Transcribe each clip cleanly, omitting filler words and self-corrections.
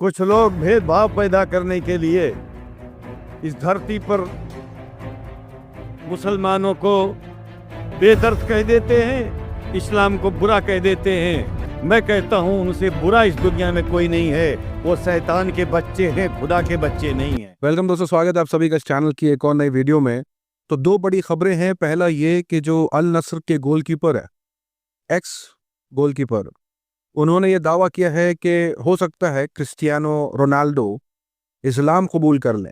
कुछ लोग भेदभाव पैदा करने के लिए इस धरती पर मुसलमानों को बेदर्द कह देते हैं, इस्लाम को बुरा कह देते हैं। मैं कहता हूं उनसे बुरा इस दुनिया में कोई नहीं है, वो शैतान के बच्चे हैं, खुदा के बच्चे नहीं हैं। वेलकम दोस्तों, स्वागत है आप सभी का इस चैनल की एक और नई वीडियो में। तो दो बड़ी खबरें हैं। पहला ये कि जो अल नस्र के गोलकीपर है, एक्स गोलकीपर, उन्होंने ये दावा किया है कि हो सकता है क्रिस्टियानो रोनाल्डो इस्लाम कबूल कर लें,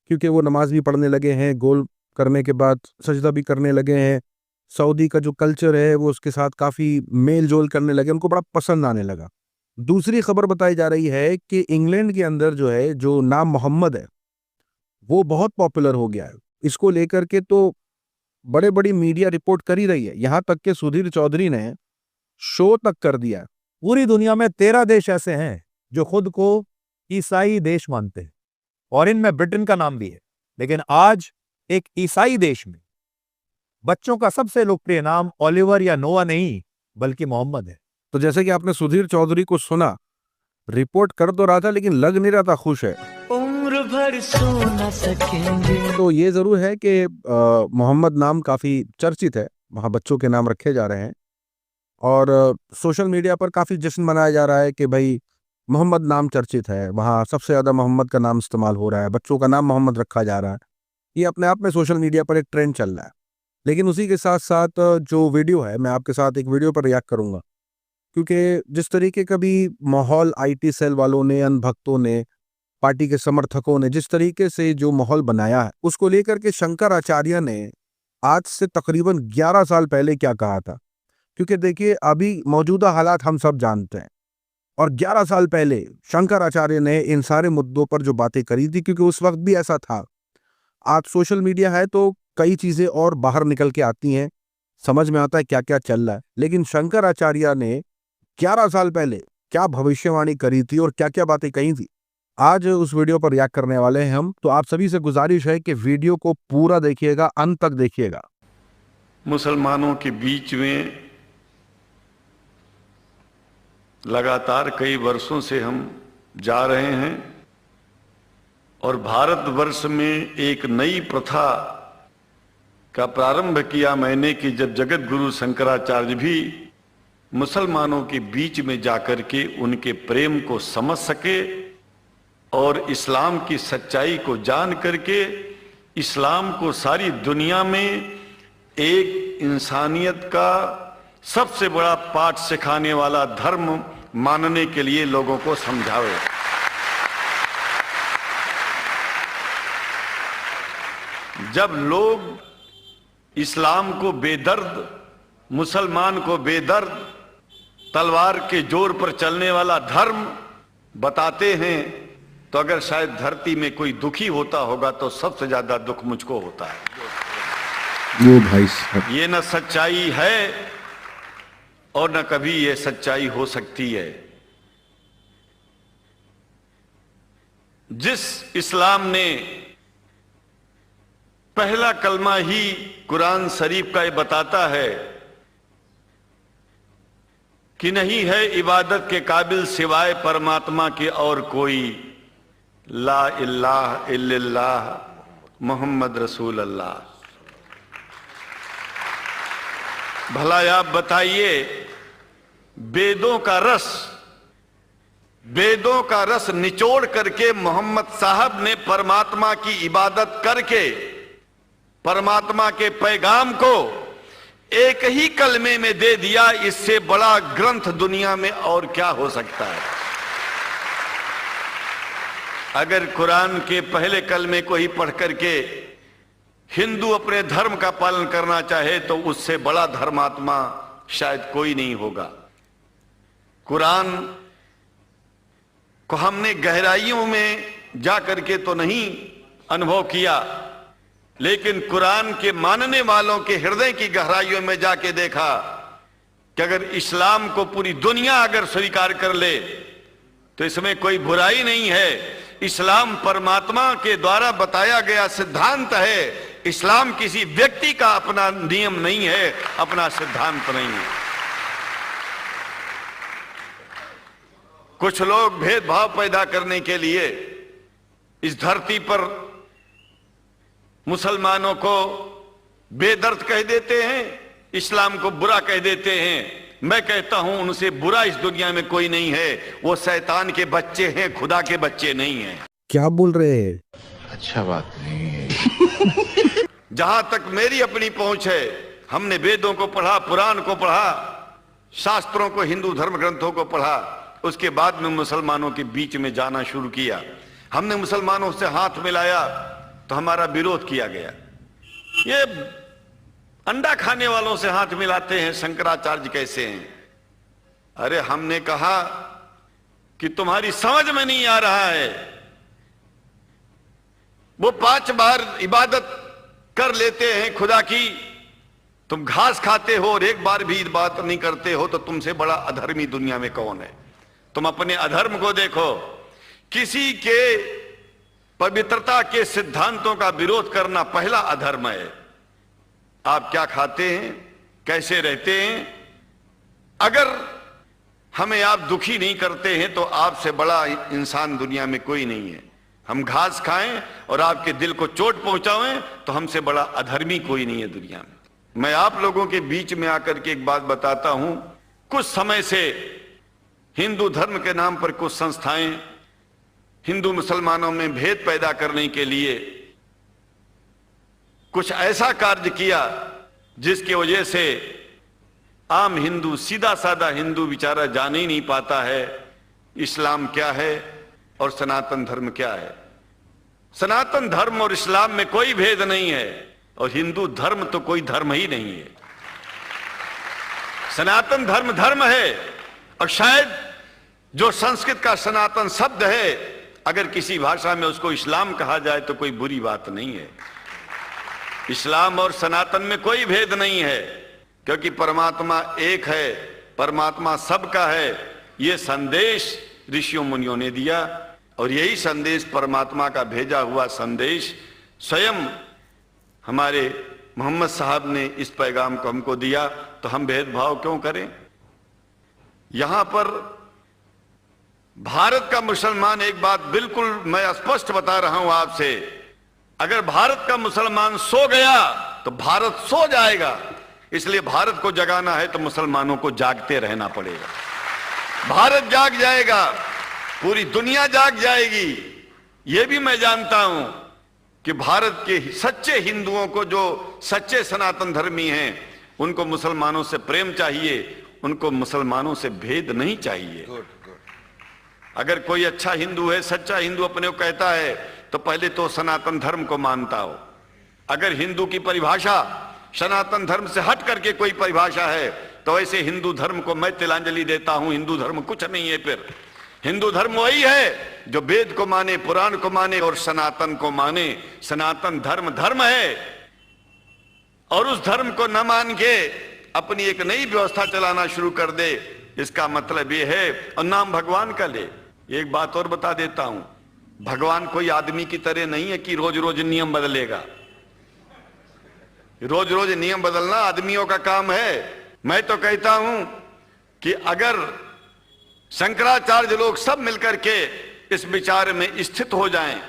क्योंकि वो नमाज भी पढ़ने लगे हैं, गोल करने के बाद सजदा भी करने लगे हैं। सऊदी का जो कल्चर है वो उसके साथ काफ़ी मेल जोल करने लगे, उनको बड़ा पसंद आने लगा। दूसरी खबर बताई जा रही है कि इंग्लैंड के अंदर जो नाम मोहम्मद है वो बहुत पॉपुलर हो गया है। इसको लेकर के तो बड़े बड़ी मीडिया रिपोर्ट कर ही रही है, यहाँ तक कि सुधीर चौधरी ने शो तक कर दिया। पूरी दुनिया में 13 देश ऐसे हैं जो खुद को ईसाई देश मानते हैं और इनमें ब्रिटेन का नाम भी है। लेकिन आज एक ईसाई देश में बच्चों का सबसे लोकप्रिय नाम ओलिवर या नोआ नहीं बल्कि मोहम्मद है। तो जैसे कि आपने सुधीर चौधरी को सुना, रिपोर्ट कर तो रहा था लेकिन लग नहीं रहा था खुश है। उम्र भर सो न सकेंगे। तो ये जरूर है कि मोहम्मद नाम काफी चर्चित है, वहाँ बच्चों के नाम रखे जा रहे हैं और सोशल मीडिया पर काफी जश्न मनाया जा रहा है कि भाई मोहम्मद नाम चर्चित है, वहाँ सबसे ज्यादा मोहम्मद का नाम इस्तेमाल हो रहा है, बच्चों का नाम मोहम्मद रखा जा रहा है। ये अपने आप में सोशल मीडिया पर एक ट्रेंड चल रहा है। लेकिन उसी के साथ साथ जो वीडियो है, मैं आपके साथ एक वीडियो पर रिएक्ट करूंगा, क्योंकि जिस तरीके का भी माहौल आईटी सेल वालों ने, अनभक्तों ने, पार्टी के समर्थकों ने जिस तरीके से जो माहौल बनाया है, उसको लेकर के शंकराचार्य ने आज से तकरीबन 11 साल पहले क्या कहा था। क्योंकि देखिए, अभी मौजूदा हालात हम सब जानते हैं और 11 साल पहले शंकराचार्य ने इन सारे मुद्दों पर जो बातें करी थी, क्योंकि उस वक्त भी ऐसा था। आज सोशल मीडिया है तो कई चीजें और बाहर निकल के आती हैं, समझ में आता है क्या क्या चल रहा है। लेकिन शंकराचार्य ने 11 साल पहले क्या भविष्यवाणी करी थी और क्या क्या बातें कही थी, आज उस वीडियो पर रिएक्ट करने वाले हैं हम। तो आप सभी से गुजारिश है कि वीडियो को पूरा देखिएगा, अंत तक देखिएगा। मुसलमानों के बीच में लगातार कई वर्षों से हम जा रहे हैं और भारतवर्ष में एक नई प्रथा का प्रारंभ किया मैंने कि जब जगत गुरु शंकराचार्य भी मुसलमानों के बीच में जाकर के उनके प्रेम को समझ सके और इस्लाम की सच्चाई को जान करके इस्लाम को सारी दुनिया में एक इंसानियत का सबसे बड़ा पाठ सिखाने वाला धर्म मानने के लिए लोगों को समझावे। जब लोग इस्लाम को बेदर्द, मुसलमान को बेदर्द, तलवार के जोर पर चलने वाला धर्म बताते हैं, तो अगर शायद धरती में कोई दुखी होता होगा तो सबसे ज्यादा दुख मुझको होता है। वो भाई साहब, ये न सच्चाई है और न कभी ये सच्चाई हो सकती है। जिस इस्लाम ने पहला कलमा ही कुरान शरीफ का ये बताता है कि नहीं है इबादत के काबिल सिवाय परमात्मा के और कोई, ला इलाहा इल्लल्लाह मोहम्मद रसूल अल्लाह। भला आप बताइए, वेदों का रस निचोड़ करके मोहम्मद साहब ने परमात्मा की इबादत करके परमात्मा के पैगाम को एक ही कलमे में दे दिया। इससे बड़ा ग्रंथ दुनिया में और क्या हो सकता है। अगर कुरान के पहले कलमे को ही पढ़ करके हिंदू अपने धर्म का पालन करना चाहे तो उससे बड़ा धर्मात्मा शायद कोई नहीं होगा। कुरान को हमने गहराइयों में जा करके तो नहीं अनुभव किया, लेकिन कुरान के मानने वालों के हृदय की गहराइयों में जाके देखा कि अगर इस्लाम को पूरी दुनिया अगर स्वीकार कर ले तो इसमें कोई बुराई नहीं है। इस्लाम परमात्मा के द्वारा बताया गया सिद्धांत है। इस्लाम किसी व्यक्ति का अपना नियम नहीं है, अपना सिद्धांत नहीं है। कुछ लोग भेदभाव पैदा करने के लिए इस धरती पर मुसलमानों को बेदर्द कह देते हैं, इस्लाम को बुरा कह देते हैं। मैं कहता हूं उनसे बुरा इस दुनिया में कोई नहीं है, वो शैतान के बच्चे हैं, खुदा के बच्चे नहीं हैं। क्या बोल रहे हैं? अच्छा बात नहीं है। जहां तक मेरी अपनी पहुंच है, हमने वेदों को पढ़ा, पुराण को पढ़ा, शास्त्रों को, हिंदू धर्म ग्रंथों को पढ़ा, उसके बाद में मुसलमानों के बीच में जाना शुरू किया। हमने मुसलमानों से हाथ मिलाया तो हमारा विरोध किया गया। ये अंडा खाने वालों से हाथ मिलाते हैं, शंकराचार्य कैसे हैं? अरे हमने कहा कि तुम्हारी समझ में नहीं आ रहा है। वो 5 बार इबादत कर लेते हैं खुदा की, तुम घास खाते हो और एक बार भी इबादत नहीं करते हो, तो तुमसे बड़ा अधर्मी दुनिया में कौन है? तुम अपने अधर्म को देखो। किसी के पवित्रता के सिद्धांतों का विरोध करना पहला अधर्म है। आप क्या खाते हैं, कैसे रहते हैं, अगर हमें आप दुखी नहीं करते हैं तो आपसे बड़ा इंसान दुनिया में कोई नहीं है। हम घास खाएं और आपके दिल को चोट पहुंचाएं तो हमसे बड़ा अधर्मी कोई नहीं है दुनिया में। मैं आप लोगों के बीच में आकर के एक बात बताता हूं। कुछ समय से हिंदू धर्म के नाम पर कुछ संस्थाएं हिंदू मुसलमानों में भेद पैदा करने के लिए कुछ ऐसा कार्य किया जिसकी वजह से आम हिंदू, सीधा साधा हिंदू बेचारा जान ही नहीं पाता है इस्लाम क्या है और सनातन धर्म क्या है। सनातन धर्म और इस्लाम में कोई भेद नहीं है और हिंदू धर्म तो कोई धर्म ही नहीं है। सनातन धर्म धर्म है और शायद जो संस्कृत का सनातन शब्द है, अगर किसी भाषा में उसको इस्लाम कहा जाए तो कोई बुरी बात नहीं है। इस्लाम और सनातन में कोई भेद नहीं है, क्योंकि परमात्मा एक है, परमात्मा सबका है। यह संदेश ऋषियों मुनियों ने दिया और यही संदेश, परमात्मा का भेजा हुआ संदेश, स्वयं हमारे मोहम्मद साहब ने इस पैगाम को हमको दिया। तो हम भेदभाव क्यों करें? यहां पर भारत का मुसलमान, एक बात बिल्कुल मैं स्पष्ट बता रहा हूं आपसे, अगर भारत का मुसलमान सो गया तो भारत सो जाएगा। इसलिए भारत को जगाना है तो मुसलमानों को जागते रहना पड़ेगा। भारत जाग जाएगा, पूरी दुनिया जाग जाएगी। यह भी मैं जानता हूं कि भारत के सच्चे हिंदुओं को, जो सच्चे सनातन धर्मी हैं, उनको मुसलमानों से प्रेम चाहिए, उनको मुसलमानों से भेद नहीं चाहिए। अगर कोई अच्छा हिंदू है, सच्चा हिंदू अपने को कहता है, तो पहले तो सनातन धर्म को मानता हो। अगर हिंदू की परिभाषा सनातन धर्म से हट करके कोई परिभाषा है, तो ऐसे हिंदू धर्म को मैं तिलांजलि देता हूं। हिंदू धर्म कुछ नहीं है। फिर हिंदू धर्म वही है जो वेद को माने, पुराण को माने और सनातन को माने। सनातन धर्म धर्म है और उस धर्म को न मान के अपनी एक नई व्यवस्था चलाना शुरू कर दे, इसका मतलब यह है, और नाम भगवान का ले। एक बात और बता देता हूं, भगवान कोई आदमी की तरह नहीं है कि रोज रोज नियम बदलेगा। रोज रोज नियम बदलना आदमियों का काम है। मैं तो कहता हूं कि अगर शंकराचार्य लोग सब मिलकर के इस विचार में स्थित हो जाएं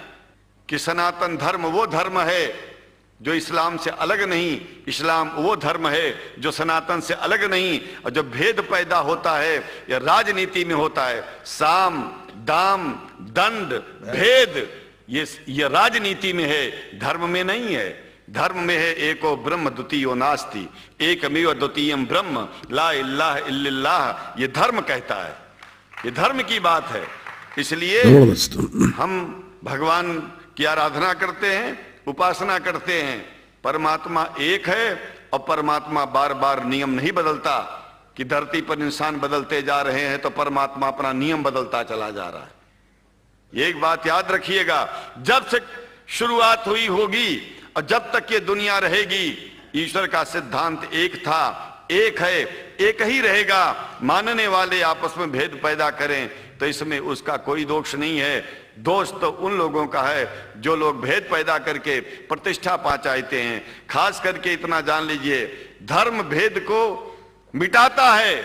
कि सनातन धर्म वो धर्म है जो इस्लाम से अलग नहीं, इस्लाम वो धर्म है जो सनातन से अलग नहीं, और जो भेद पैदा होता है या राजनीति में होता है, साम दाम दंड भेद, ये राजनीति में है, धर्म में नहीं है। धर्म में है एको ब्रह्म द्वितीयो नास्ति, एकमेव द्वितीयम ब्रह्म ला इलाहा इल्लल्लाह। ये धर्म कहता है, ये धर्म की बात है। इसलिए हम भगवान की आराधना करते हैं, उपासना करते हैं। परमात्मा एक है और परमात्मा बार बार नियम नहीं बदलता कि धरती पर इंसान बदलते जा रहे हैं तो परमात्मा अपना नियम बदलता चला जा रहा है। एक बात याद रखिएगा, जब से शुरुआत हुई होगी और जब तक ये दुनिया रहेगी, ईश्वर का सिद्धांत एक था, एक है, एक ही रहेगा। मानने वाले आपस में भेद पैदा करें तो इसमें उसका कोई दोष नहीं है। दोष तो उन लोगों का है जो लोग भेद पैदा करके प्रतिष्ठा पा चाहते हैं। खास करके इतना जान लीजिए, धर्म भेद को मिटाता है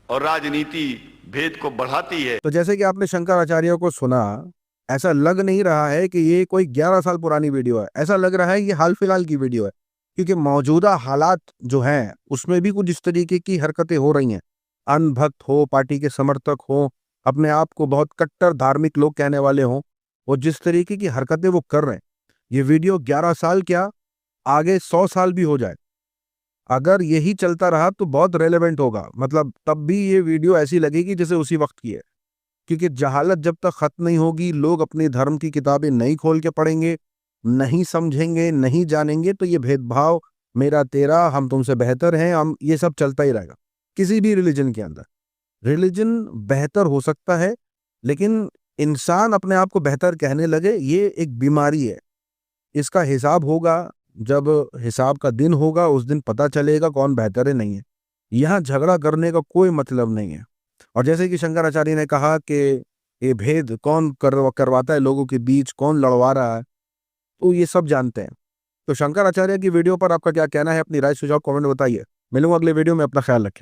और राजनीति भेद को बढ़ाती है। तो जैसे कि आपने शंकराचार्य को सुना, ऐसा लग नहीं रहा है कि ये कोई 11 साल पुरानी वीडियो है, ऐसा लग रहा है ये हाल फिलहाल की वीडियो है, क्योंकि मौजूदा हालात जो हैं उसमें भी कुछ इस तरीके की हरकतें हो रही हैं। अनभक्त हो, पार्टी के समर्थक हो, अपने आप को बहुत कट्टर धार्मिक लोग कहने वाले हों, वो जिस तरीके की हरकतें वो कर रहे हैं, ये वीडियो 11 साल क्या आगे 100 साल भी हो जाए, अगर यही चलता रहा तो बहुत रेलेवेंट होगा। मतलब तब भी ये वीडियो ऐसी लगेगी जैसे उसी वक्त की है, क्योंकि जहालत जब तक खत्म नहीं होगी, लोग अपने धर्म की किताबें नहीं खोल के पढ़ेंगे, नहीं समझेंगे, नहीं जानेंगे, तो ये भेदभाव, मेरा तेरा, हम तुमसे बेहतर हैं, हम, ये सब चलता ही रहेगा किसी भी रिलीजन के अंदर। रिलीजन बेहतर हो सकता है, लेकिन इंसान अपने आप को बेहतर कहने लगे, ये एक बीमारी है। इसका हिसाब होगा, जब हिसाब का दिन होगा उस दिन पता चलेगा कौन बेहतर है, नहीं है। यहाँ झगड़ा करने का कोई मतलब नहीं है। और जैसे कि शंकराचार्य ने कहा कि ये भेद कौन करवाता है लोगों के बीच, कौन लड़वा रहा है, तो ये सब जानते हैं। तो शंकराचार्य की वीडियो पर आपका क्या कहना है? अपनी राय सुझाव कमेंट बताइए। मिलूंगा अगले वीडियो में, अपना ख्याल रखें।